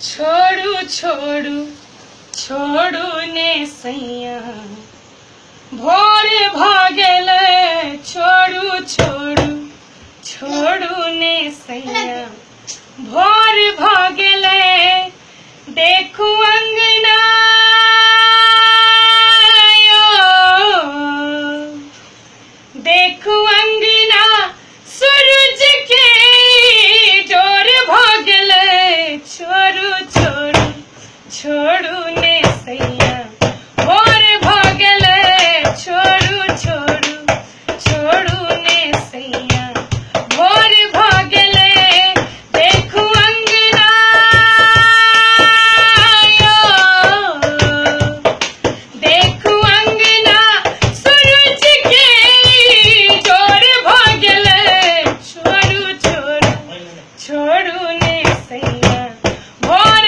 छोड़ू छोड़ू छोड़ू ने सैया भोर भागल छोड़ू छोड़ू छोड़ू ने सैया भोर भागल देखू अंगना देखू अंगना सूरज के डोर भागल छोड़ू छोड़ू छोड़ू ने सैया भोर भागल छोड़ू छोड़ू छोड़ू ने सैया भोर भागल देखू अंगना देखू अंगना सूरज के डोर भागल छोड़ू छोड़ू छोड़ू ने सैया भोर